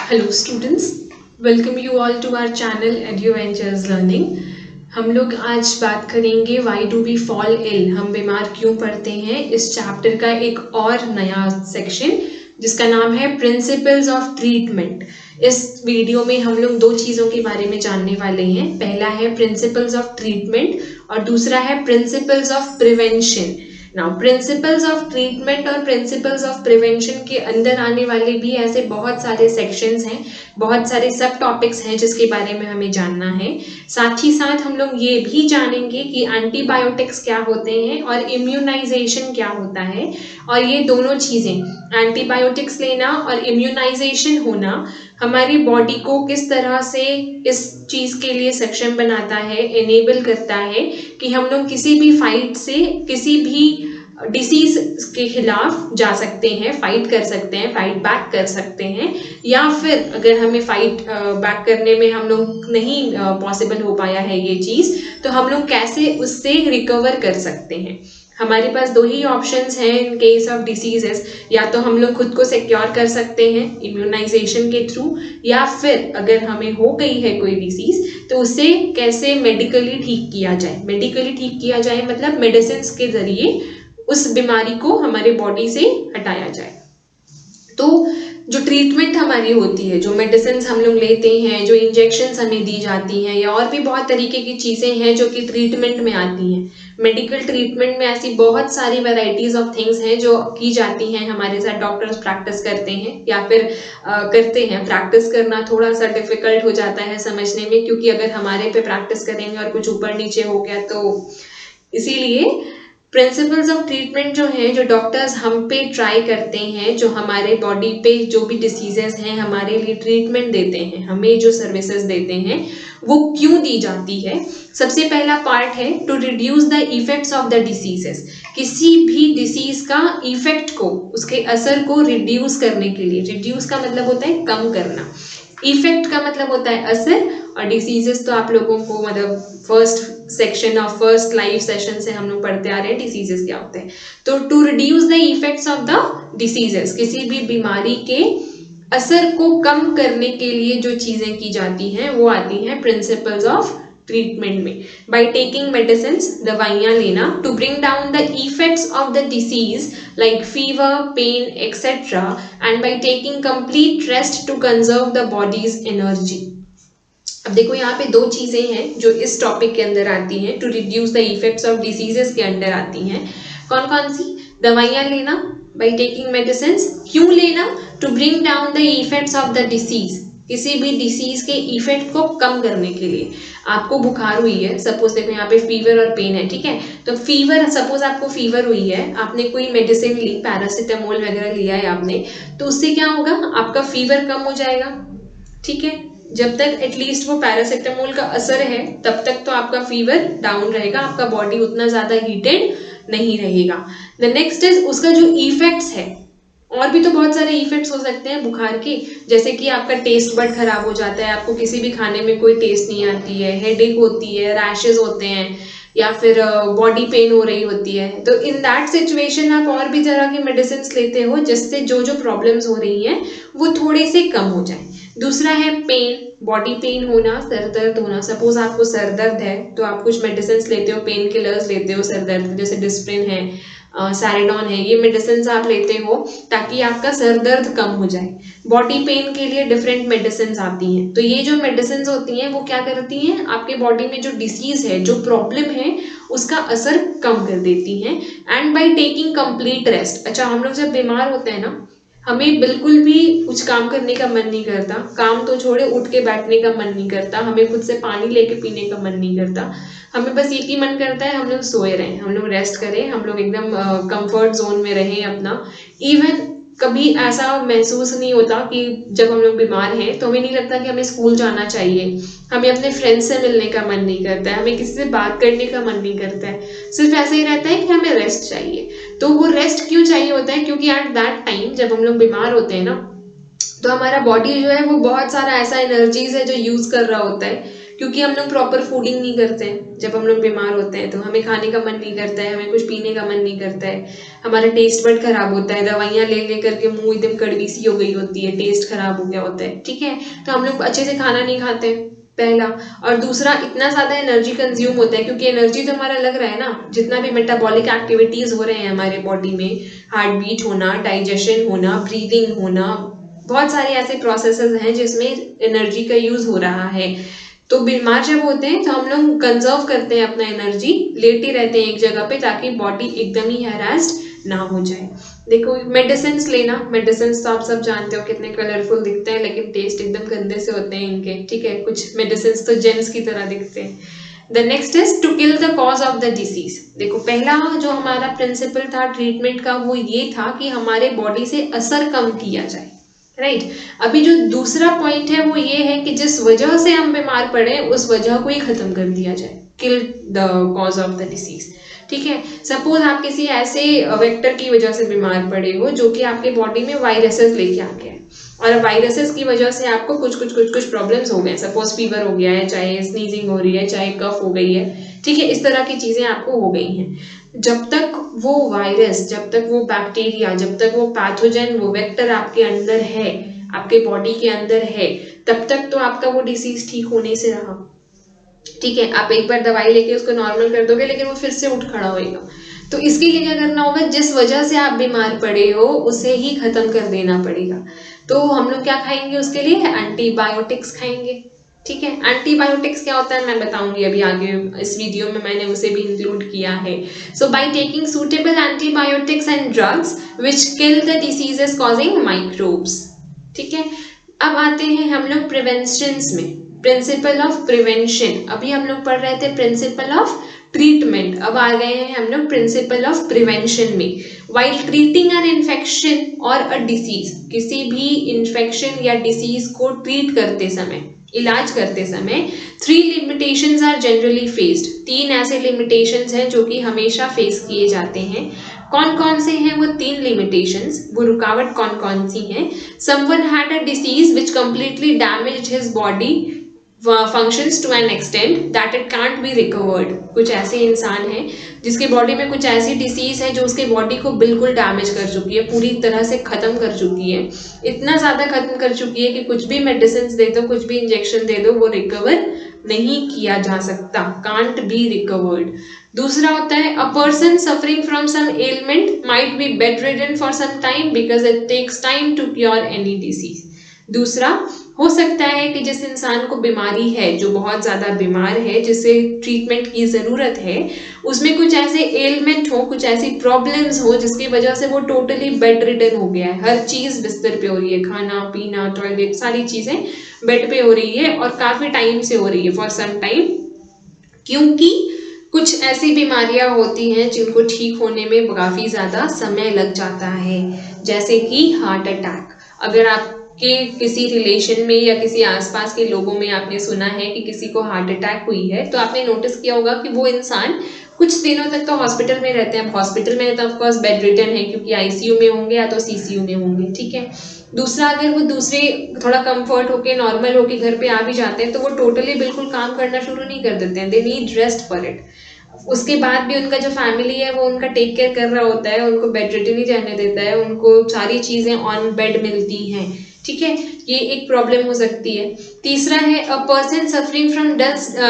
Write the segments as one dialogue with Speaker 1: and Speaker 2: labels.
Speaker 1: Hello students, welcome you all to our channel adventures learning. हम लोग आज बात करेंगे why do we fall ill, हम बीमार क्यों पड़ते हैं। इस चैप्टर का एक और नया सेक्शन जिसका नाम है प्रिंसिपल्स ऑफ ट्रीटमेंट। इस वीडियो में हम लोग दो चीज़ों के बारे में जानने वाले हैं। पहला है प्रिंसिपल्स ऑफ ट्रीटमेंट और दूसरा है principles of prevention. Now principles of treatment और प्रिंसिपल्स ऑफ प्रिवेंशन के अंदर आने वाले भी ऐसे बहुत सारे सेक्शंस हैं, बहुत सारे सब टॉपिक्स हैं जिसके बारे में हमें जानना है। साथ ही साथ हम लोग ये भी जानेंगे कि एंटीबायोटिक्स क्या होते हैं और इम्यूनाइजेशन क्या होता है। और ये दोनों चीज़ें, एंटीबायोटिक्स लेना और इम्यूनाइजेशन होना, हमारी बॉडी को किस तरह से इस चीज़ के लिए सक्षम बनाता है, एनेबल करता है कि हम लोग किसी भी फाइट से, किसी भी डिसीज के खिलाफ जा सकते हैं, फाइट कर सकते हैं, फाइट बैक कर सकते हैं। या फिर अगर हमें फाइट बैक करने में हम लोग नहीं पॉसिबल हो पाया है ये चीज़, तो हम लोग कैसे उससे रिकवर कर सकते हैं। हमारे पास दो ही ऑप्शंस हैं इन केस ऑफ डिसीजेस। या तो हम लोग खुद को सिक्योर कर सकते हैं इम्यूनाइजेशन के थ्रू, या फिर अगर हमें हो गई है कोई डिसीज तो उसे कैसे मेडिकली ठीक किया जाए। मेडिकली ठीक किया जाए मतलब मेडिसिन के जरिए उस बीमारी को हमारे बॉडी से हटाया जाए। तो जो ट्रीटमेंट हमारी होती है, जो मेडिसिन हम लोग लेते हैं, जो इंजेक्शंस हमें दी जाती हैं, या और भी बहुत तरीके की चीज़ें हैं जो कि ट्रीटमेंट में आती हैं। मेडिकल ट्रीटमेंट में ऐसी बहुत सारी वैरायटीज ऑफ थिंग्स हैं जो की जाती हैं। हमारे साथ डॉक्टर्स प्रैक्टिस करते हैं या फिर करते हैं। प्रैक्टिस करना थोड़ा सा डिफिकल्ट हो जाता है समझने में, क्योंकि अगर हमारे पे प्रैक्टिस करेंगे और कुछ ऊपर नीचे हो गया तो इसीलिए प्रिंसिपल्स ऑफ ट्रीटमेंट जो है, जो डॉक्टर्स हम पे ट्राई करते हैं, जो हमारे बॉडी पे जो भी डिसीजेस हैं हमारे लिए ट्रीटमेंट देते हैं, हमें जो सर्विसेज देते हैं, वो क्यों दी जाती है। सबसे पहला पार्ट है to reduce the effects of the diseases. किसी भी डिसीज का इफेक्ट को, उसके असर को रिड्यूस करने के लिए, रिड्यूस का मतलब होता है कम करना, इफेक्ट का मतलब होता है असर। और डिसीजेस तो आप लोगों को मतलब फर्स्ट सेक्शन और फर्स्ट लाइव सेशन से हम लोग पढ़ते आ रहे हैं डिसीजेस क्या होते हैं। तो to reduce the effects of the diseases, किसी भी बीमारी के असर को कम करने के लिए जो चीजें की जाती हैं वो आती हैं प्रिंसिपल्स ऑफ ट्रीटमेंट में। बाय टेकिंग मेडिसिन, दवाइयां लेना, to bring down the effects of the disease like fever, pain etcetera, and by taking complete rest to conserve the body's energy. अब देखो यहाँ पे दो चीजें हैं जो इस टॉपिक के अंदर आती हैं, to reduce the effects of diseases के अंदर आती हैं। कौन कौन सी? दवाइयाँ लेना, बाय टेकिंग मेडिसिन। क्यों लेना? To bring down the effects of the disease, किसी भी डिसीज के इफेक्ट को कम करने के लिए। आपको बुखार हुई है, सपोज देखो यहाँ पे फीवर और पेन है, ठीक है। तो फीवर, सपोज आपको फीवर हुई है, आपने कोई मेडिसिन ली, पैरासिटामोल वगैरह लिया है आपने, तो उससे क्या होगा, आपका फीवर कम हो जाएगा, ठीक है। जब तक एटलीस्ट वो पैरासिटामोल का असर है तब तक तो आपका फीवर डाउन रहेगा, आपका बॉडी उतना ज्यादा हीटेड नहीं रहेगा। द नेक्स्ट इज उसका जो इफेक्ट्स है, और भी तो बहुत सारे इफेक्ट्स हो सकते हैं बुखार के, जैसे कि आपका टेस्ट बड खराब हो जाता है, आपको किसी भी खाने में कोई टेस्ट नहीं आती है, हेडेक होती है, रैशेज होते हैं, या फिर बॉडी पेन हो रही होती है। तो इन दैट सिचुएशन आप और भी तरह की मेडिसिन लेते हो जिससे जो जो प्रॉब्लम्स हो रही हैं वो थोड़े से कम हो जाए। दूसरा है पेन, बॉडी पेन होना, सर दर्द होना। सपोज आपको सर दर्द है तो आप कुछ मेडिसिन लेते हो, पेन किलर्स लेते हो सर दर्द, जैसे डिस्प्रिन है, सैरिडॉन है, ये मेडिसिन आप लेते हो ताकि आपका सर दर्द कम हो जाए। बॉडी पेन के लिए डिफरेंट मेडिसिन आती हैं। तो ये जो मेडिसिन होती हैं वो क्या करती हैं, आपके बॉडी में जो डिसीज है, जो प्रॉब्लम है, उसका असर कम कर देती हैं। And by taking complete rest. अच्छा, हम लोग जब बीमार होते हैं ना, हमें बिल्कुल भी कुछ काम करने का मन नहीं करता, काम तो छोड़े उठ के बैठने का मन नहीं करता, हमें खुद से पानी लेके पीने का मन नहीं करता, हमें बस एक ही मन करता है हम लोग सोए रहें, हम लोग रेस्ट करें, हम लोग एकदम कंफर्ट जोन में रहें अपना। इवन कभी ऐसा महसूस नहीं होता कि जब हम लोग बीमार हैं तो हमें नहीं लगता कि हमें स्कूल जाना चाहिए, हमें अपने फ्रेंड्स से मिलने का मन नहीं करता है, हमें किसी से बात करने का मन नहीं करता है, सिर्फ ऐसे ही रहता है कि हमें रेस्ट चाहिए। तो वो रेस्ट क्यों चाहिए होता है, क्योंकि एट दैट टाइम जब हम लोग बीमार होते हैं ना, तो हमारा बॉडी जो है वो बहुत सारा ऐसा एनर्जीज है जो यूज कर रहा होता है, क्योंकि हम लोग प्रॉपर फूडिंग नहीं करते हैं। जब हम लोग बीमार होते हैं तो हमें खाने का मन नहीं करता है, हमें कुछ पीने का मन नहीं करता है, हमारा टेस्ट बड खराब होता है, दवाइयाँ ले ले करके मुंह एकदम कड़वी सी हो गई होती है, टेस्ट खराब हो गया होता है, ठीक है। तो हम लोग अच्छे से खाना नहीं खाते, पहला। और दूसरा, इतना ज्यादा एनर्जी कंज्यूम होता है, क्योंकि एनर्जी तो हमारा लग रहा है ना, जितना भी मेटाबॉलिक एक्टिविटीज हो रहे हैं हमारे बॉडी में, हार्ट बीट होना, डाइजेशन होना, ब्रीदिंग होना, बहुत सारे ऐसे प्रोसेसेस हैं जिसमें एनर्जी का यूज हो रहा है। तो बीमार जब होते हैं तो हम लोग कंजर्व करते हैं अपना एनर्जी, लेटे रहते हैं एक जगह पे, ताकि बॉडी एकदम ही हैरास्ड ना हो जाए। देखो मेडिसिन लेना, मेडिसिन तो आप सब जानते हो कितने कलरफुल दिखते हैं, लेकिन टेस्ट एकदम गंदे से होते हैं इनके, ठीक है। कुछ मेडिसिन तो जेम्स की तरह दिखते हैं। The next is to kill the cause of the disease. देखो पहला जो हमारा प्रिंसिपल था ट्रीटमेंट का, वो ये था कि हमारे बॉडी से असर कम किया जाए, राइट। अभी जो दूसरा पॉइंट है वो ये है कि जिस वजह से हम बीमार पड़े उस वजह को ही खत्म कर दिया जाए, किल the cause of the disease, ठीक है। सपोज आप किसी ऐसे वेक्टर की वजह से बीमार पड़े हो जो कि आपके बॉडी में वायरसेस लेके आ गया है, और वायरसेस की वजह से आपको कुछ प्रॉब्लम्स हो गए, सपोज फीवर हो गया है, चाहे स्नीजिंग हो रही है, चाहे कफ हो गई है, ठीक है, इस तरह की चीजें आपको हो गई हैं। जब तक वो वायरस, जब तक वो बैक्टीरिया, जब तक वो पैथोजन, वो वेक्टर आपके अंदर है, आपके बॉडी के अंदर है, तब तक तो आपका वो डिसीज ठीक होने से रहा, ठीक है। आप एक बार दवाई लेके उसको नॉर्मल कर दोगे, लेकिन वो फिर से उठ खड़ा होएगा। तो इसके लिए क्या करना होगा, जिस वजह से आप बीमार पड़े हो उसे ही खत्म कर देना पड़ेगा। तो हम लोग क्या खाएंगे उसके लिए, एंटीबायोटिक्स खाएंगे, ठीक है। एंटीबायोटिक्स क्या होता है मैं बताऊंगी अभी आगे, इस वीडियो में मैंने उसे भी इंक्लूड किया है। So by taking suitable antibiotics and drugs which kill the diseases causing microbes, ठीक है। अब आते हैं हम लोग प्रिवेंशन में, प्रिंसिपल ऑफ प्रिवेंशन। अभी हम लोग पढ़ रहे थे प्रिंसिपल ऑफ ट्रीटमेंट, अब आ गए हैं हम लोग प्रिंसिपल ऑफ प्रिवेंशन में। वाइल ट्रीटिंग एन इन्फेक्शन और अ डिसीज, किसी भी इन्फेक्शन या डिसीज को ट्रीट करते समय, इलाज करते समय, 3 लिमिटेशंस आर जनरली फेस्ड। 3 ऐसे लिमिटेशंस हैं जो कि हमेशा फेस किए जाते हैं। कौन कौन से हैं वो 3 लिमिटेशंस, वो रुकावट कौन कौन सी हैं। Someone had a disease which completely damaged his body functions to an extent that it can't be recovered. कुछ ऐसे इंसान हैं जिसके बॉडी में कुछ ऐसी डिसीज है जो उसके बॉडी को बिल्कुल डैमेज कर चुकी है, पूरी तरह से खत्म कर चुकी है, इतना ज्यादा खत्म कर चुकी है कि कुछ भी मेडिसिन दे दो, कुछ भी इंजेक्शन दे दो, वो रिकवर नहीं किया जा सकता, कांट बी रिकवर्ड। दूसरा होता है a person suffering from some ailment might be bedridden for some time because it takes time to cure any disease. दूसरा हो सकता है कि जिस इंसान को बीमारी है, जो बहुत ज्यादा बीमार है, जिसे ट्रीटमेंट की जरूरत है, उसमें कुछ ऐसे एलिमेंट हो, कुछ ऐसी प्रॉब्लम्स हो जिसकी वजह से वो टोटली बेड रिडन हो गया है, हर चीज बिस्तर पे हो रही है, खाना पीना टॉयलेट सारी चीजें बेड पे हो रही है और काफी टाइम से हो रही है, फॉर सम टाइम। क्योंकि कुछ ऐसी बीमारियां होती हैं जिनको ठीक होने में काफी ज्यादा समय लग जाता है, जैसे कि हार्ट अटैक। अगर आपके किसी रिलेशन में या किसी आसपास के लोगों में आपने सुना है कि किसी को हार्ट अटैक हुई है, तो आपने नोटिस किया होगा कि वो इंसान कुछ दिनों तक तो हॉस्पिटल में रहते हैं। हॉस्पिटल में तो ऑफकोर्स बेड रिडन है, क्योंकि आईसीयू में होंगे या तो सीसीयू में होंगे, ठीक है। दूसरा, अगर वो दूसरे थोड़ा कंफर्ट होके नॉर्मल होके घर पे आ भी जाते हैं तो वो टोटली बिल्कुल काम करना शुरू नहीं कर देते हैं, they need rest for it. उसके बाद भी उनका जो फैमिली है वो उनका टेक केयर कर रहा होता है, उनको बेड रिडन नहीं रहने देता है, उनको सारी चीजें ऑन बेड मिलती हैं, ठीक है। ये एक प्रॉब्लम हो सकती है। तीसरा है a person suffering from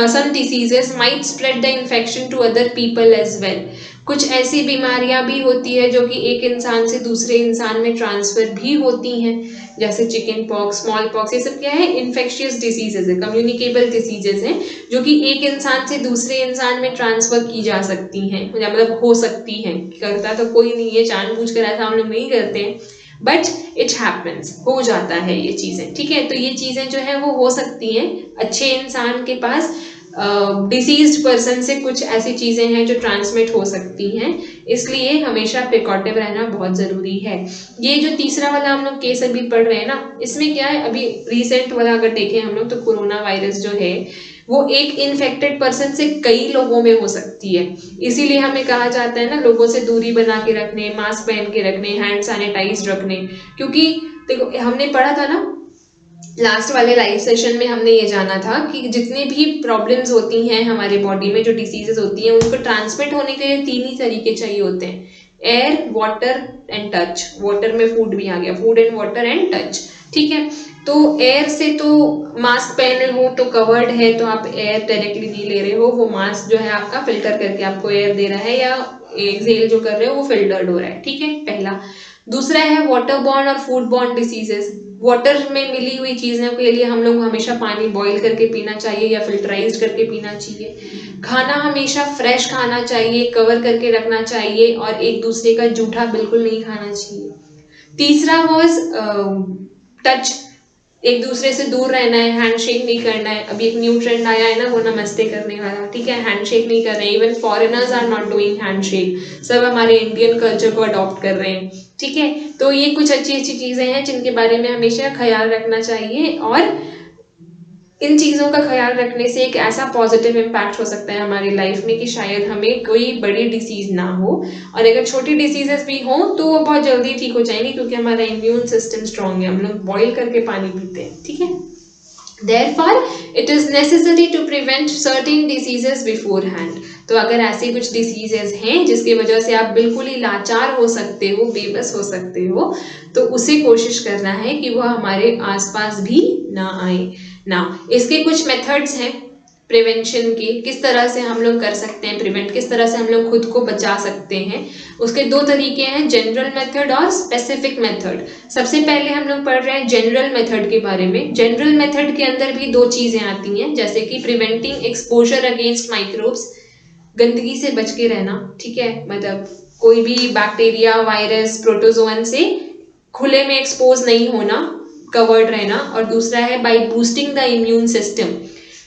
Speaker 1: some diseases might spread the infection to other people as well. कुछ ऐसी बीमारियां भी होती है जो कि एक इंसान से दूसरे इंसान में ट्रांसफर भी होती हैं, जैसे चिकन पॉक्स, स्मॉल पॉक्स, ये सब क्या है, इन्फेक्शियस डिसीजेज है, कम्युनिकेबल डिसीजेज हैं, जो कि एक इंसान से दूसरे इंसान में ट्रांसफर की जा सकती हैं, मतलब हो सकती हैं। करता तो कोई नहीं है, जानबूझकर ऐसा हम लोग नहीं करते हैं, बट इट हैपन्स, हो जाता है ये चीजें, ठीक है। तो ये चीजें जो है वो हो सकती हैं, अच्छे इंसान के पास डिसीज्ड पर्सन से कुछ ऐसी चीजें हैं जो ट्रांसमिट हो सकती हैं, इसलिए हमेशा प्रिकॉटिव रहना बहुत जरूरी है। ये जो तीसरा वाला हम लोग केस अभी पढ़ रहे हैं ना, इसमें क्या है, अभी रिसेंट वाला अगर देखें हम लोग तो कोरोना वायरस जो है वो एक इन्फेक्टेड पर्सन से कई लोगों में हो सकती है। इसीलिए हमें कहा जाता है ना, लोगों से दूरी बना के रखने, मास्क पहन के रखने, हैंड सैनिटाइज रखने। क्योंकि देखो हमने पढ़ा था ना लास्ट वाले लाइव सेशन में हमने ये जाना था कि जितने भी प्रॉब्लम्स होती हैं हमारे बॉडी में, जो डिसीजेज होती हैं, उसको ट्रांसमिट होने के लिए 3 ही तरीके चाहिए होते हैं, air, water and touch. Water में फूड भी आ गया, food and water and touch, ठीक है। तो एयर से तो मास्क पहने हो तो कवर्ड है, तो आप एयर डायरेक्टली नहीं ले रहे हो, वो मास्क जो है आपका फिल्टर करके आपको एयर दे रहा है, या एक्सहेल जो कर रहे हो वो फिल्टर्ड हो रहा है, ठीक है, पहला। दूसरा है वाटर बॉर्न और फूड बॉर्न डिसीजेस। वाटर में मिली हुई चीजों के लिए हम लोग हमेशा पानी बॉईल करके पीना चाहिए या फिल्टराइज करके पीना चाहिए। खाना हमेशा फ्रेश खाना चाहिए, कवर करके रखना चाहिए, और एक दूसरे का जूठा बिल्कुल नहीं खाना चाहिए। तीसरा वॉज टच, एक दूसरे से दूर रहना है, हैंडशेक नहीं करना है। अभी एक न्यू ट्रेंड आया है ना, वो नमस्ते करने वाला, ठीक है, हैंडशेक नहीं कर रहे हैं। Even foreigners are not doing handshake, सब हमारे इंडियन कल्चर को अडॉप्ट कर रहे हैं, ठीक है। तो ये कुछ अच्छी अच्छी चीजें हैं जिनके बारे में हमेशा ख्याल रखना चाहिए, और इन चीजों का ख्याल रखने से एक ऐसा पॉजिटिव इम्पैक्ट हो सकता है हमारी लाइफ में कि शायद हमें कोई बड़ी डिसीज ना हो, और अगर छोटी डिसीजेस भी हो तो वो बहुत जल्दी ठीक हो जाएंगी, क्योंकि हमारा इम्यून सिस्टम स्ट्रांग है, हम लोग बॉईल करके पानी पीते हैं, ठीक है। Therefore, it is necessary to prevent certain diseases beforehand. तो अगर ऐसे कुछ डिसीजेस हैं जिसकी वजह से आप बिल्कुल ही लाचार हो सकते हो, बेबस हो सकते हो, तो उसे कोशिश करना है कि वह हमारे आसपास भी ना आए ना। इसके कुछ मेथड्स हैं प्रिवेंशन के, किस तरह से हम लोग कर सकते हैं प्रिवेंट, किस तरह से हम लोग खुद को बचा सकते हैं। उसके 2 तरीके हैं, जनरल मेथड और स्पेसिफिक मेथड। सबसे पहले हम लोग पढ़ रहे हैं जनरल मेथड के बारे में। जनरल मेथड के अंदर भी 2 चीजें आती हैं, जैसे कि प्रिवेंटिंग एक्सपोजर अगेंस्ट माइक्रोब्स, गंदगी से बच के रहना, ठीक है, मतलब कोई भी बैक्टीरिया, वायरस, प्रोटोजोअन से खुले में एक्सपोज नहीं होना, कवर्ड रहना। और दूसरा है by boosting the immune system.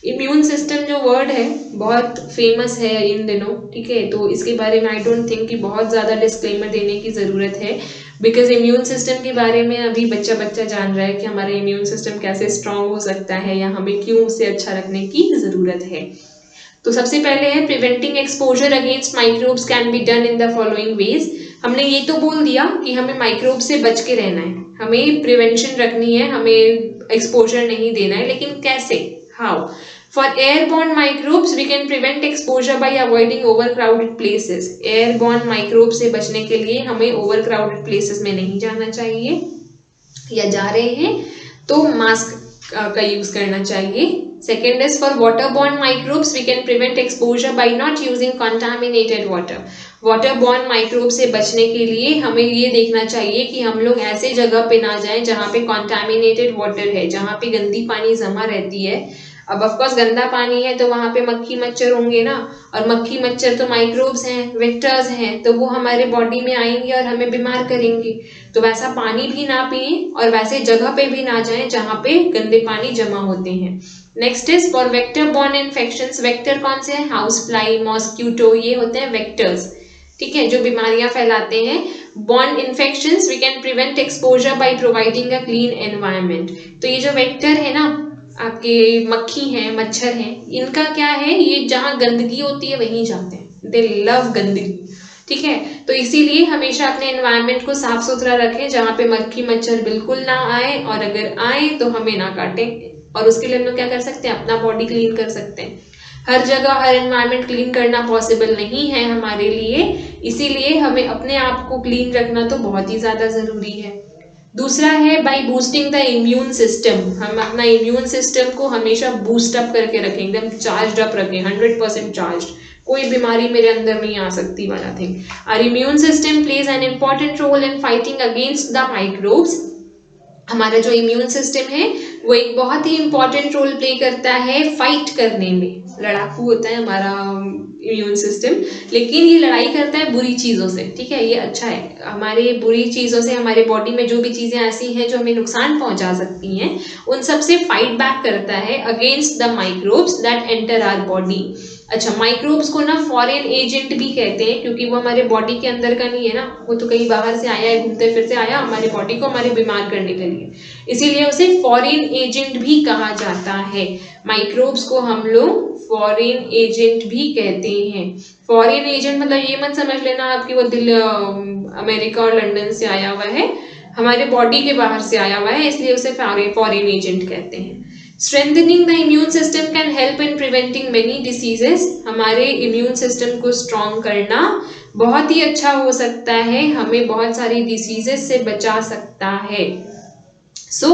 Speaker 1: Immune system जो वर्ड है बहुत फेमस है इन दिनों, ठीक है, तो इसके बारे में आई डोंट थिंक कि बहुत ज़्यादा डिस्क्लेमर देने की ज़रूरत है, बिकॉज इम्यून सिस्टम के बारे में अभी बच्चा बच्चा जान रहा है कि हमारा इम्यून सिस्टम कैसे स्ट्रांग हो सकता है, या हमें क्यों उसे अच्छा रखने की ज़रूरत है। तो सबसे पहले है preventing exposure against microbes can be done in the following veg. हमने ये तो बोल दिया कि हमें माइक्रोब से बच के रहना है, हमें प्रिवेंशन रखनी है, हमें एक्सपोजर नहीं देना है, लेकिन कैसे, how. For airborne microbes, we can prevent exposure by avoiding overcrowded places. Airborne microbes से बचने के लिए हमें overcrowded places में नहीं जाना चाहिए, या जा रहे हैं तो मास्क का यूज करना चाहिए। Second is for waterborne microbes, we can prevent exposure by not using contaminated water. Waterborne microbe से बचने के लिए हमें ये देखना चाहिए कि हम लोग ऐसे जगह पे ना जाएं जहाँ पे कॉन्टामिनेटेड वाटर है, जहाँ पे गंदी पानी जमा रहती है। अब ऑफकोर्स गंदा पानी है तो वहां पे मक्खी मच्छर होंगे ना, और मक्खी मच्छर तो माइक्रोब्स हैं, वेक्टर्स हैं, तो वो हमारे बॉडी में आएंगे और हमें बीमार करेंगे। तो वैसा पानी भी ना पिए और वैसे जगह पे भी ना जाएं जहाँ पे गंदे पानी जमा होते हैं। Next is for vector borne infections. Vector कौन से हैं? हाउस फ्लाई, मॉस्क्यूटो, ये होते हैं वेक्टर्स, ठीक है, जो बीमारियां फैलाते हैं। Borne infections we can prevent exposure by providing a clean environment. तो ये जो वेक्टर है ना, आपके मक्खी हैं, मच्छर हैं, इनका क्या है, ये जहाँ गंदगी होती है वहीं जाते हैं, दे लव गंदगी, ठीक है। तो इसीलिए हमेशा अपने एनवायरनमेंट को साफ सुथरा रखें जहाँ पे मक्खी मच्छर बिल्कुल ना आए, और अगर आए तो हमें ना काटे। और उसके लिए हम लोग क्या कर सकते हैं, अपना बॉडी क्लीन कर सकते हैं। हर जगह हर एनवायरनमेंट क्लीन करना पॉसिबल नहीं है हमारे लिए, इसीलिए हमें अपने आप को क्लीन रखना तो बहुत ही ज्यादा जरूरी है। दूसरा है by boosting the immune system. हम अपना इम्यून सिस्टम को हमेशा बूस्ट अप करके रखें, एकदम चार्ज अप रखें, 100% चार्ज, कोई बीमारी मेरे अंदर नहीं आ सकती वाला thing. Our immune system plays an important role in fighting against the microbes. हमारा जो इम्यून सिस्टम है वो एक बहुत ही इंपॉर्टेंट रोल प्ले करता है फाइट करने में। लड़ाकू होता है हमारा इम्यून सिस्टम, लेकिन ये लड़ाई करता है बुरी चीज़ों से, ठीक है, ये अच्छा है। हमारे बुरी चीज़ों से, हमारे बॉडी में जो भी चीज़ें ऐसी हैं जो हमें नुकसान पहुंचा सकती हैं, उन सब से फाइट बैक करता है against the microbes that enter our body. अच्छा, माइक्रोब्स को ना फॉरेन एजेंट भी कहते हैं, क्योंकि वो हमारे बॉडी के अंदर का नहीं है ना, वो तो कहीं बाहर से आया है, घूमते फिरते आया हमारे बॉडी को हमारे बीमार करने के लिए, इसीलिए उसे फॉरेन एजेंट भी कहा जाता है। माइक्रोब्स को हम लोग फॉरेन एजेंट भी कहते हैं। फॉरेन एजेंट मतलब ये मत समझ लेना आपकी वो दिल अमेरिका और लंदन से आया हुआ है, हमारे बॉडी के बाहर से आया हुआ है, इसलिए उसे फॉरेन एजेंट कहते हैं। Strengthening the immune system can help in preventing many diseases. हमारे इम्यून सिस्टम को स्ट्रॉन्ग करना बहुत ही अच्छा हो सकता है, हमें बहुत सारी डिसीजेस से बचा सकता है। So,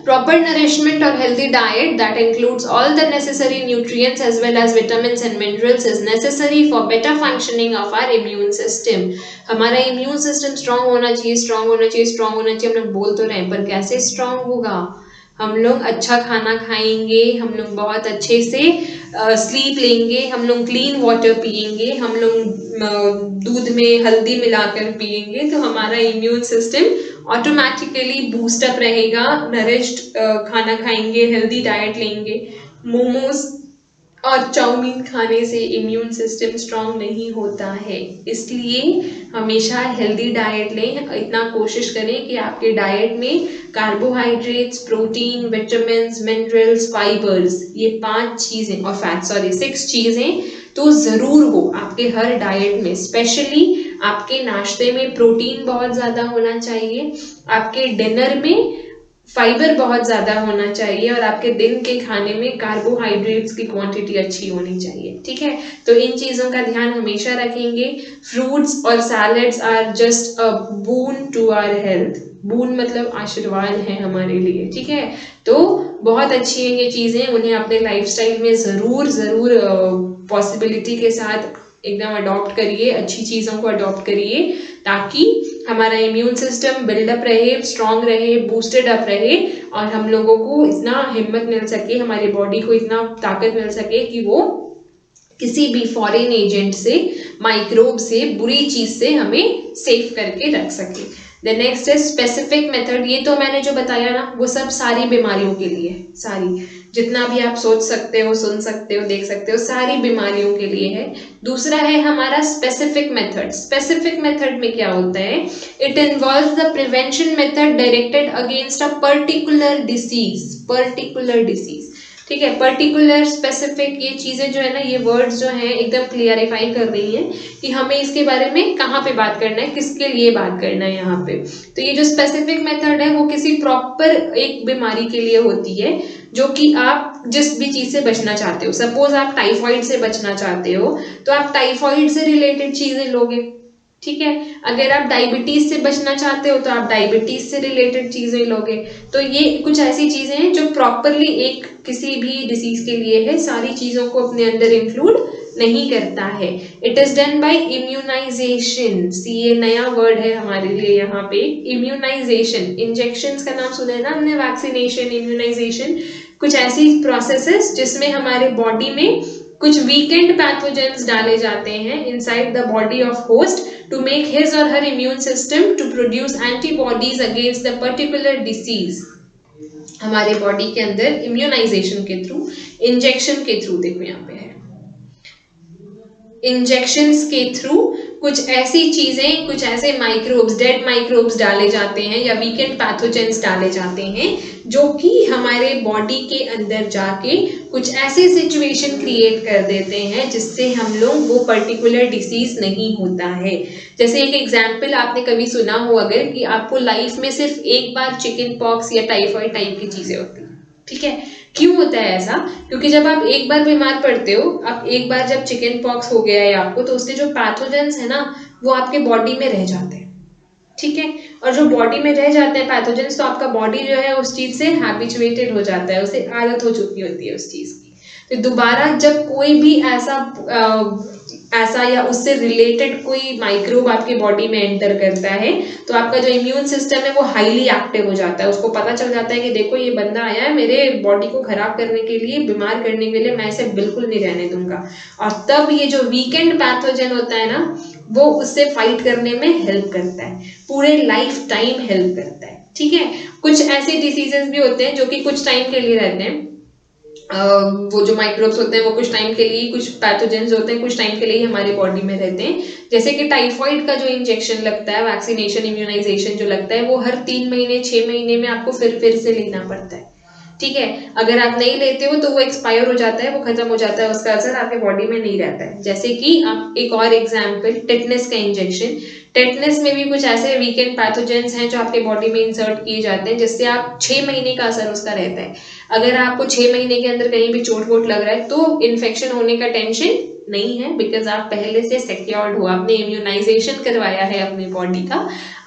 Speaker 1: proper nourishment or healthy diet that includes all the necessary nutrients as well as vitamins and minerals is necessary for better functioning of our immune system. हमारा immune system strong होना चाहिए, strong होना चाहिए, strong होना चाहिए। हम लोग बोल तो रहे हैं, पर कैसे strong होगा? हम लोग अच्छा खाना खाएंगे, हम लोग बहुत अच्छे से स्लीप लेंगे, हम लोग क्लीन वाटर पिएंगे, हम लोग दूध में हल्दी मिलाकर पिएंगे, तो हमारा इम्यून सिस्टम ऑटोमेटिकली बूस्टअप रहेगा। नरिश्ड खाना खाएंगे, हेल्दी डाइट लेंगे। मोमोज और चाउमीन खाने से इम्यून सिस्टम स्ट्रांग नहीं होता है, इसलिए हमेशा हेल्दी डाइट लें। इतना कोशिश करें कि आपके डाइट में carbohydrates, protein, vitamins, minerals, fibres, ये 5 चीजें और फैट 6 चीजें तो जरूर हो आपके हर डाइट में। स्पेशली आपके नाश्ते में प्रोटीन बहुत ज्यादा होना चाहिए, आपके डिनर में फाइबर बहुत ज्यादा होना चाहिए, और आपके दिन के खाने में कार्बोहाइड्रेट्स की क्वांटिटी अच्छी होनी चाहिए। ठीक है, तो इन चीजों का ध्यान हमेशा रखेंगे। फ्रूट्स और salads are just a boon to our health. Boon मतलब आशीर्वाद है हमारे लिए। ठीक है, तो बहुत अच्छी हैं ये चीजें, उन्हें अपने लाइफस्टाइल में जरूर जरूर पॉसिबिलिटी के साथ एकदम अडॉप्ट करिए, अच्छी चीजों को अडॉप्ट करिए, ताकि हमारा इम्यून सिस्टम बिल्डअप रहे, स्ट्रांग रहे, बूस्टेड अप रहे, और हम लोगों को इतना हिम्मत मिल सके, हमारी बॉडी को इतना ताकत मिल सके कि वो किसी भी फॉरेन एजेंट से, माइक्रोब से, बुरी चीज से हमें सेफ करके रख सके। The next is specific method. ये तो मैंने जो बताया ना, वो सब सारी बीमारियों के लिए, सारी जितना भी आप सोच सकते हो, सुन सकते हो, देख सकते हो, सारी बीमारियों के लिए है। दूसरा है हमारा स्पेसिफिक मेथड। स्पेसिफिक मेथड में क्या होता है? It involves the prevention method directed against a particular disease. Particular disease, ठीक है, पर्टिकुलर, स्पेसिफिक, ये चीजें जो है ना, ये वर्ड्स जो हैं एकदम क्लियरिफाई कर रही हैं कि हमें इसके बारे में कहाँ पे बात करना है, किसके लिए बात करना है यहाँ पे। तो ये जो स्पेसिफिक मेथड है वो किसी प्रॉपर एक बीमारी के लिए होती है, जो कि आप जिस भी चीज से बचना चाहते हो। सपोज आप टाइफाइड से बचना चाहते हो, तो आप टाइफाइड से रिलेटेड चीजें लोगे। ठीक है, अगर आप डायबिटीज से बचना चाहते हो तो आप डायबिटीज से रिलेटेड चीजें लोगे। तो ये कुछ ऐसी चीजें हैं जो प्रॉपरली एक किसी भी डिसीज के लिए है, सारी चीजों को अपने अंदर इंक्लूड नहीं करता है। It is done by immunization. ये नया वर्ड है हमारे लिए यहाँ पे, इम्यूनाइजेशन। इंजेक्शंस का नाम सुना है ना हमने, वैक्सीनेशन, इम्यूनाइजेशन, कुछ ऐसी प्रोसेसेस जिसमें हमारे बॉडी में कुछ वीकेंड पैथोजेंस डाले जाते हैं inside the body of host to make his or her immune system to produce antibodies against the particular disease। हमारे बॉडी के अंदर इम्यूनाइजेशन के थ्रू, इंजेक्शन के थ्रू, देखो यहाँ पे है, इंजेक्शंस के थ्रू कुछ ऐसी चीजें, कुछ ऐसे माइक्रोब्स, डेड माइक्रोब्स डाले जाते हैं या वीकेंड पैथोजेंस डाले जाते हैं, जो कि हमारे बॉडी के अंदर जाके कुछ ऐसे सिचुएशन क्रिएट कर देते हैं जिससे हम लोग वो पर्टिकुलर डिसीज नहीं होता है। जैसे एक एग्जाम्पल आपने कभी सुना हो अगर, कि आपको लाइफ में सिर्फ एक बार चिकन पॉक्स या टाइफाइड टाइप की चीजें होती हैं। ठीक है, क्यों होता है ऐसा? क्योंकि जब आप एक बार बीमार पड़ते हो, आप एक बार जब चिकन पॉक्स हो गया है आपको, तो उसके जो पैथोजेंस है ना, वो आपके बॉडी में रह जाते हैं। ठीक है, और जो बॉडी में रह जाते हैं पैथोजेंस, तो आपका बॉडी जो है उस चीज से हैबिचुएटेड हो जाता है, उसे आदत हो चुकी होती है उस चीज की। तो दोबारा जब कोई भी ऐसा या उससे रिलेटेड कोई माइक्रोब आपके बॉडी में एंटर करता है, तो आपका जो इम्यून सिस्टम है वो हाईली एक्टिव हो जाता है। उसको पता चल जाता है कि देखो ये बंदा आया है मेरे बॉडी को खराब करने के लिए, बीमार करने के लिए, मैं इसे बिल्कुल नहीं रहने दूंगा। और तब ये जो वीकेंड पैथोजन होता है ना, वो उससे फाइट करने में हेल्प करता है, पूरे लाइफ टाइम हेल्प करता है। ठीक है, कुछ ऐसे डिसीजेस भी होते हैं जो कि कुछ टाइम के लिए रहते हैं, वो जो माइक्रोब्स होते हैं वो कुछ टाइम के लिए, कुछ पैथोजेंस होते हैं कुछ टाइम के लिए हमारी बॉडी में रहते हैं। जैसे कि टाइफाइड का जो इंजेक्शन लगता है, वैक्सीनेशन, इम्यूनाइजेशन जो लगता है, वो हर 3 महीने 6 महीने में आपको फिर से लेना पड़ता है। ठीक है। अगर आप नहीं लेते हो तो वो एक्सपायर हो जाता है, वो खत्म हो जाता है, उसका असर आपके बॉडी में नहीं रहता है। जैसे कि आप एक और एग्जांपल, टेटनस का इंजेक्शन। टेटनस में भी कुछ ऐसे वीकेंड पैथोजेंस हैं जो आपके बॉडी में इंसर्ट किए जाते हैं, जिससे आप 6 महीने का असर उसका रहता है। अगर आपको 6 महीने के अंदर कहीं भी चोट वोट लग रहा है तो इन्फेक्शन होने का टेंशन नहीं है, बिकॉज आप पहले से सिक्योर्ड हो, आपने इम्यूनाइजेशन करवाया है अपनी बॉडी का,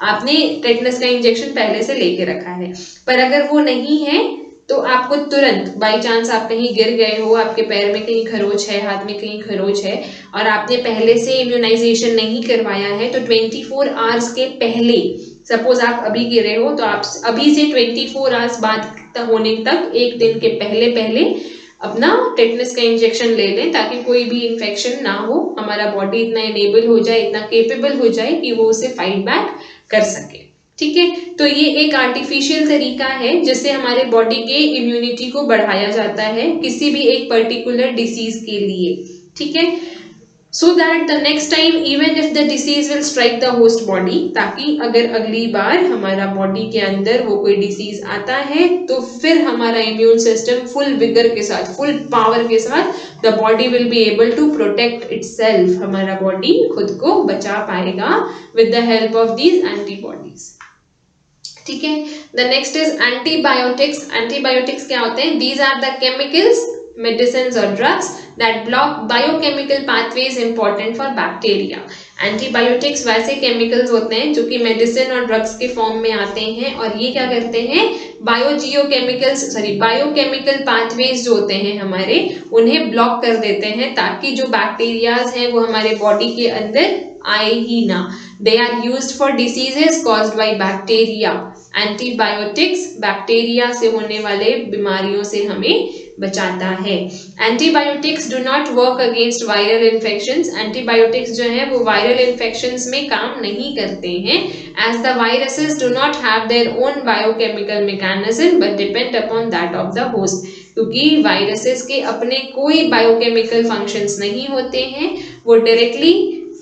Speaker 1: आपने टेटनस का इंजेक्शन पहले से लेके रखा है। पर अगर वो नहीं है तो आपको तुरंत, बाई चांस आप कहीं गिर गए हो, आपके पैर में कहीं खरोच है, हाथ में कहीं खरोच है और आपने पहले से इम्यूनाइजेशन नहीं करवाया है, तो 24 आवर्स के पहले, सपोज आप अभी गिरे हो तो आप अभी से 24 आवर्स बाद होने तक, एक दिन के पहले पहले अपना टेटनस का इंजेक्शन ले लें, ताकि कोई भी इंफेक्शन ना हो, हमारा बॉडी इतना एनेबल हो जाए, इतना केपेबल हो जाए कि वो उसे फाइट बैक कर सके। ठीक है, तो ये एक आर्टिफिशियल तरीका है जिससे हमारे बॉडी के इम्यूनिटी को बढ़ाया जाता है किसी भी एक पर्टिकुलर डिसीज के लिए। ठीक है, so that the next time even if the disease will strike the host body, ताकि अगर अगली बार हमारा बॉडी के अंदर वो कोई डिसीज आता है तो फिर हमारा इम्यून सिस्टम फुल विगर के साथ, फुल पावर के साथ, the body will be able to protect itself, हमारा बॉडी खुद को बचा पाएगा with the help of these antibodies. ठीक है, the next is antibiotics. Antibiotics क्या होते हैं? These are the chemicals, medicines or drugs that block biochemical pathways important for bacteria. Antibiotics वैसे केमिकल्स होते हैं जो कि मेडिसिन और ड्रग्स के फॉर्म में आते हैं और ये क्या करते हैं? बायोकेमिकल पाथवेज जो होते हैं हमारे, उन्हें ब्लॉक कर देते हैं ताकि जो बैक्टीरियाज हैं वो हमारे बॉडी के अंदर आए ही ना। They are used for diseases caused by bacteria. Antibiotics bacteria से होने वाले बीमारियों से हमें बचाता है। Antibiotics do not work against viral infections. Antibiotics जो है वो वायरल इन्फेक्शंस में काम नहीं करते हैं, as the viruses do not have their own biochemical mechanism but depend upon that of the host. क्योंकि वायरसेस के अपने कोई बायोकेमिकल फंक्शंस नहीं होते हैं, वो डायरेक्टली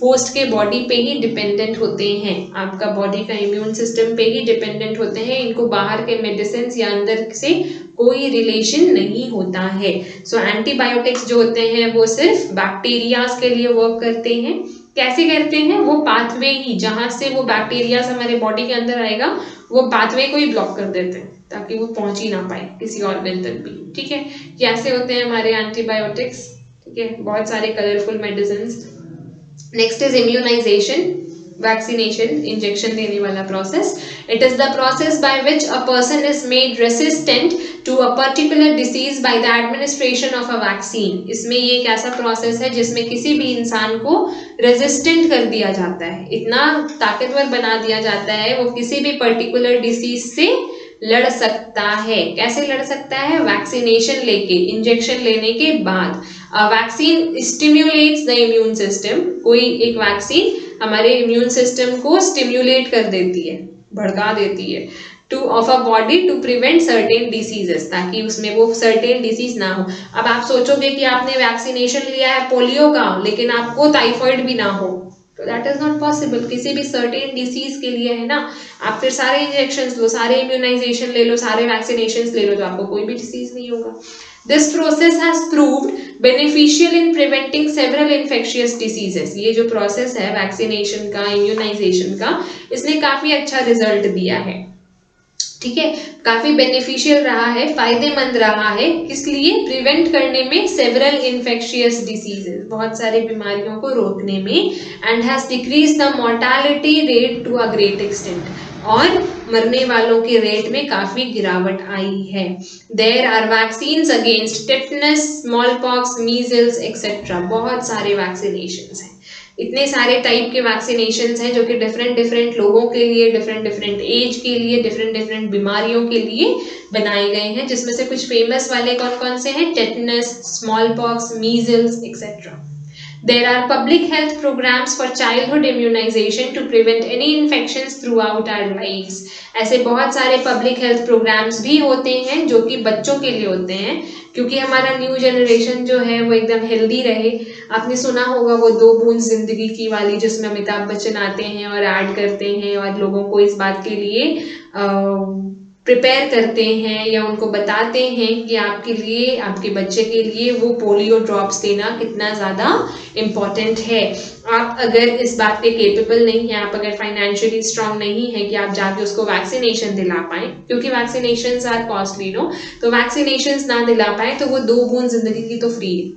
Speaker 1: होस्ट के बॉडी पे ही डिपेंडेंट होते हैं, आपका बॉडी का इम्यून सिस्टम पे ही डिपेंडेंट होते हैं। इनको बाहर के मेडिसिन या अंदर से कोई रिलेशन नहीं होता है। सो एंटीबायोटिक्स जो होते हैं वो सिर्फ बैक्टीरियाज के लिए वर्क करते हैं। कैसे करते हैं? वो पाथवे ही, जहां से वो बैक्टीरिया हमारे बॉडी के अंदर आएगा, वो पाथवे को ही ब्लॉक कर देते हैं ताकि वो पहुंच ही ना पाए किसी ऑर्गन तक भी। ठीक है, कैसे होते हैं हमारे एंटीबायोटिक्स? ठीक है, बहुत सारे colourful medicine. Next is immunization, vaccination, injection देने वाला process. It is the process by which a person is made resistant to a particular disease by the administration of a vaccine. इसमें ये एक ऐसा प्रोसेस है जिसमें किसी भी इंसान को रेजिस्टेंट कर दिया जाता है, इतना ताकतवर बना दिया जाता है, वो किसी भी पर्टिकुलर डिसीज से लड़ सकता है। कैसे लड़ सकता है? वैक्सीनेशन लेके, इंजेक्शन लेने के बाद। Vaccine stimulates the immune system. कोई एक वैक्सीन हमारे इम्यून सिस्टम को स्टिम्युलेट कर देती है, भड़का देती है, to of a body to prevent certain diseases, ताकि उसमें वो सर्टेन डिसीज ना हो। अब आप सोचोगे कि आपने वैक्सीनेशन लिया है पोलियो का, लेकिन आपको टाइफाइड भी ना हो, तो दैट इज नॉट पॉसिबल। किसी भी सर्टेन डिसीज के लिए है ना, आप फिर सारे इंजेक्शन लो, सारे इम्यूनाइजेशन ले लो, सारे वैक्सीनेशन ले लो, तो आपको कोई भी डिसीज नहीं होगा। This process has proved beneficial in preventing several infectious diseases. ये जो प्रोसेस है वैक्सीनेशन का, इम्यूनाइजेशन का, इसने काफी अच्छा रिजल्ट दिया है। ठीक है, काफी बेनिफिशियल रहा है, फायदेमंद रहा है। किस लिए? प्रिवेंट करने में सेवरल इन्फेक्शियस डिसीजेस, बहुत सारे बीमारियों को रोकने में, and has decrease the mortality rate to a great extent, और मरने वालों के रेट में काफी गिरावट आई है। There are vaccines against tetanus, smallpox, measles etcetera. बहुत सारे वैक्सीनेशंस हैं, इतने सारे टाइप के वैक्सीनेशंस हैं जो कि डिफरेंट लोगों के लिए, डिफरेंट एज के लिए, डिफरेंट बीमारियों के लिए बनाए गए हैं, जिसमें से कुछ फेमस वाले कौन कौन से हैं? Tetanus, smallpox, measles etcetera. There are public health programs for childhood immunization to prevent any infections throughout our lives. ऐसे बहुत सारे पब्लिक हेल्थ प्रोग्राम्स भी होते हैं जो कि बच्चों के लिए होते हैं, क्योंकि हमारा न्यू जनरेशन जो है वो एकदम हेल्दी रहे। आपने सुना होगा वो 2 बूंद जिंदगी की वाली, जिसमें अमिताभ बच्चन आते हैं और ऐड करते हैं और लोगों को इस बात के लिए प्रिपेयर करते हैं या उनको बताते हैं कि आपके लिए, आपके बच्चे के लिए वो पोलियो ड्रॉप्स देना कितना ज़्यादा इम्पॉर्टेंट है। आप अगर इस बात के केपेबल नहीं है, आप अगर फाइनेंशियली स्ट्रांग नहीं है कि आप जाके उसको वैक्सीनेशन दिला पाए, क्योंकि वैक्सीनेशंस आर कॉस्टली नो, तो वैक्सीनेशंस ना दिला पाए तो वो 2 बूंद जिंदगी की तो फ्री है,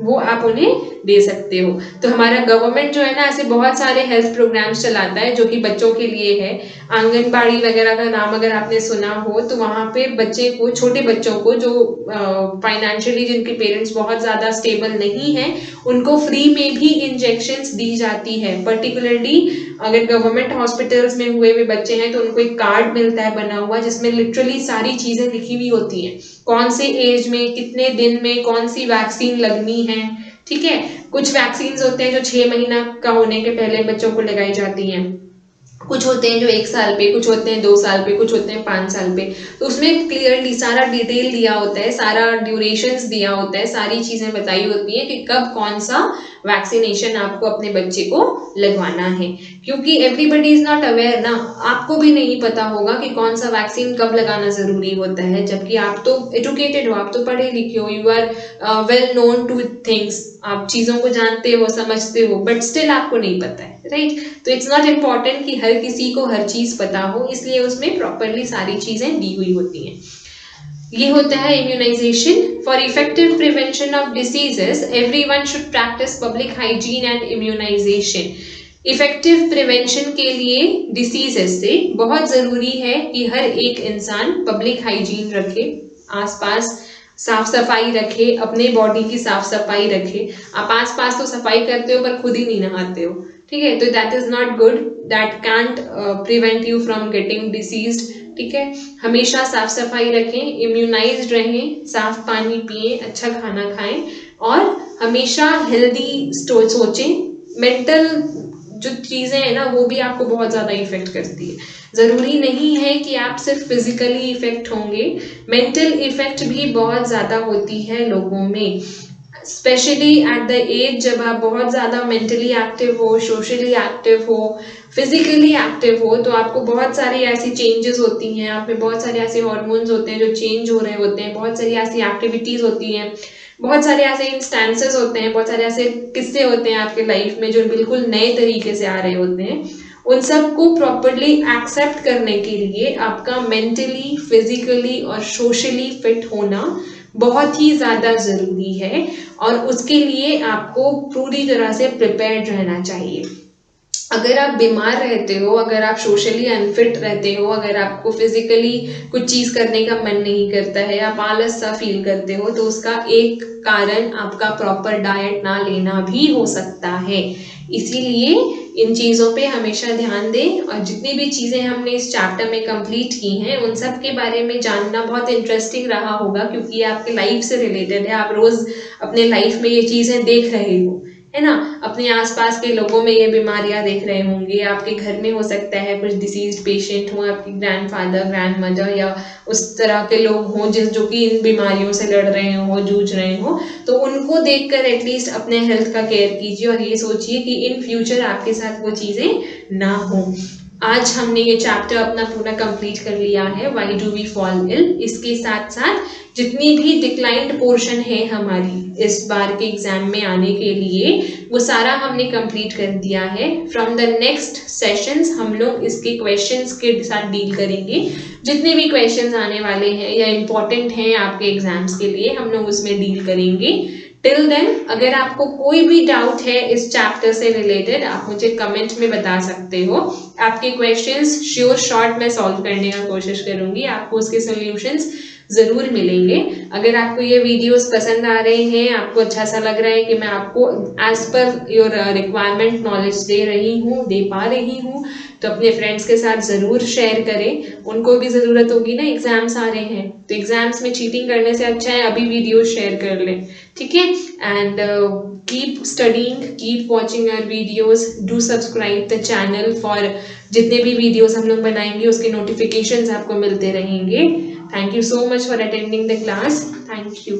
Speaker 1: वो आप उन्हें दे सकते हो। तो हमारा गवर्नमेंट जो है ना ऐसे बहुत सारे हेल्थ प्रोग्राम्स चलाता है जो कि बच्चों के लिए है। आंगनबाड़ी वगैरह का नाम अगर आपने सुना हो तो वहाँ पे बच्चे को, छोटे बच्चों को जो फाइनेंशियली जिनके पेरेंट्स बहुत ज़्यादा स्टेबल नहीं हैं, उनको फ्री में भी इंजेक्शंस दी जाती है। पर्टिकुलरली अगर गवर्नमेंट हॉस्पिटल्स में हुए हुए बच्चे हैं तो उनको एक कार्ड मिलता है बना हुआ, जिसमें लिटरली सारी चीज़ें लिखी हुई होती हैं, कौन से एज में, कितने दिन में कौन सी वैक्सीन लगनी है। ठीक है, कुछ वैक्सीन होते हैं जो 6 महीना का होने के पहले बच्चों को लगाई जाती हैं, कुछ होते हैं जो 1 साल पे, कुछ होते हैं 2 साल पे, कुछ होते हैं 5 साल पे। तो उसमें क्लियरली सारा डिटेल दिया होता है, सारा ड्यूरेशंस दिया होता है, सारी चीजें बताई होती हैं कि कब कौन सा वैक्सीनेशन आपको अपने बच्चे को लगवाना है। क्योंकि एवरीबडी इज नॉट अवेयर ना, आपको भी नहीं पता होगा कि कौन सा वैक्सीन कब लगाना जरूरी होता है, जबकि आप तो एजुकेटेड हो, आप तो पढ़े लिखे हो, you are well known to things, आप चीजों को जानते हो, समझते हो, बट स्टिल आपको नहीं पता है, राइट। तो इट्स नॉट इम्पॉर्टेंट कि हर किसी को हर चीज पता हो, इसलिए उसमें प्रॉपरली सारी चीजें दी हुई होती हैं। ये होता है immunization. For effective prevention of diseases everyone should practise public hygiene and immunization. Effective prevention के लिए डिसीजेस से बहुत जरूरी है कि हर एक इंसान पब्लिक हाइजीन रखे, आसपास साफ सफाई रखे, अपने बॉडी की साफ सफाई रखे। आप आसपास तो सफाई करते हो पर खुद ही नहीं नहाते हो, ठीक है, तो that is not good, that can't prevent you from getting deceased. ठीक है, हमेशा साफ सफाई रखें, इम्यूनाइज्ड रहें, साफ पानी पिए, अच्छा खाना खाएं और हमेशा हेल्दी सोचें। मेंटल जो चीजें हैं ना वो भी आपको बहुत ज्यादा इफेक्ट करती है। जरूरी नहीं है कि आप सिर्फ फिजिकली इफेक्ट होंगे, मेंटल इफेक्ट भी बहुत ज्यादा होती है लोगों में, स्पेशली एट द एज जब आप बहुत ज़्यादा मेंटली एक्टिव हो, सोशली एक्टिव हो, फिजिकली एक्टिव हो, तो आपको बहुत सारी ऐसी चेंजेस होती हैं, आप में बहुत सारे ऐसे हार्मोन्स होते हैं जो चेंज हो रहे होते हैं, बहुत सारी ऐसी एक्टिविटीज़ होती हैं, बहुत सारे ऐसे इंस्टेंसेस होते हैं, बहुत सारे ऐसे किस्से होते हैं आपके लाइफ में जो बिल्कुल नए तरीके से आ रहे होते हैं। उन सबको प्रॉपरली एक्सेप्ट करने के लिए आपका मेंटली, फिजिकली और सोशली फिट होना बहुत ही ज़्यादा ज़रूरी है और उसके लिए आपको पूरी तरह से प्रिपेयर्ड रहना चाहिए। अगर आप बीमार रहते हो, अगर आप सोशली अनफिट रहते हो, अगर आपको फिजिकली कुछ चीज़ करने का मन नहीं करता है, आप आलस सा फील करते हो, तो उसका एक कारण आपका प्रॉपर डाइट ना लेना भी हो सकता है। इसीलिए इन चीज़ों पे हमेशा ध्यान दें और जितनी भी चीज़ें हमने इस चैप्टर में कंप्लीट की हैं उन सब के बारे में जानना बहुत इंटरेस्टिंग रहा होगा, क्योंकि ये आपके लाइफ से रिलेटेड है। आप रोज़ अपने लाइफ में ये चीज़ें देख रहे हो, है ना, अपने आसपास के लोगों में ये बीमारियां देख रहे होंगे, आपके घर में हो सकता है कुछ डिसीज पेशेंट हो, आपके ग्रैंडफादर, ग्रैंडमदर या उस तरह के लोग हों जो कि इन बीमारियों से लड़ रहे हो, जूझ रहे हो, तो उनको देखकर एटलीस्ट अपने हेल्थ का केयर कीजिए और ये सोचिए कि इन फ्यूचर आपके साथ वो चीज़ें ना हो। आज हमने ये चैप्टर अपना पूरा कंप्लीट कर लिया है, why do we fall ill. इसके साथ साथ जितनी भी डिक्लाइंड पोर्शन है हमारी इस बार के एग्जाम में आने के लिए वो सारा हमने कंप्लीट कर दिया है। फ्रॉम द नेक्स्ट सेशंस हम लोग इसके क्वेश्चंस के साथ डील करेंगे। जितने भी क्वेश्चंस आने वाले हैं या इम्पोर्टेंट हैं आपके एग्जाम्स के लिए हम लोग उसमें डील करेंगे। टिल देन अगर आपको कोई भी डाउट है इस चैप्टर से रिलेटेड आप मुझे कमेंट में बता सकते हो। आपके क्वेश्चंस श्योर शॉर्ट में सॉल्व करने का कोशिश करूंगी, आपको उसके सॉल्यूशंस जरूर मिलेंगे। अगर आपको ये वीडियोस पसंद आ रहे हैं, आपको अच्छा सा लग रहा है कि मैं आपको as per your requirement knowledge दे रही हूँ, दे पा रही हूँ, तो अपने फ्रेंड्स के साथ ज़रूर शेयर करें। उनको भी ज़रूरत होगी ना, एग्जाम्स आ रहे हैं तो एग्जाम्स में चीटिंग करने से अच्छा है अभी वीडियो शेयर कर लें, ठीक है। And keep studying, keep watching our videos, do subscribe the channel for जितने भी वीडियोस हम लोग बनाएंगे उसके नोटिफिकेशंस आपको मिलते रहेंगे। Thank you so much for attending the class. Thank you.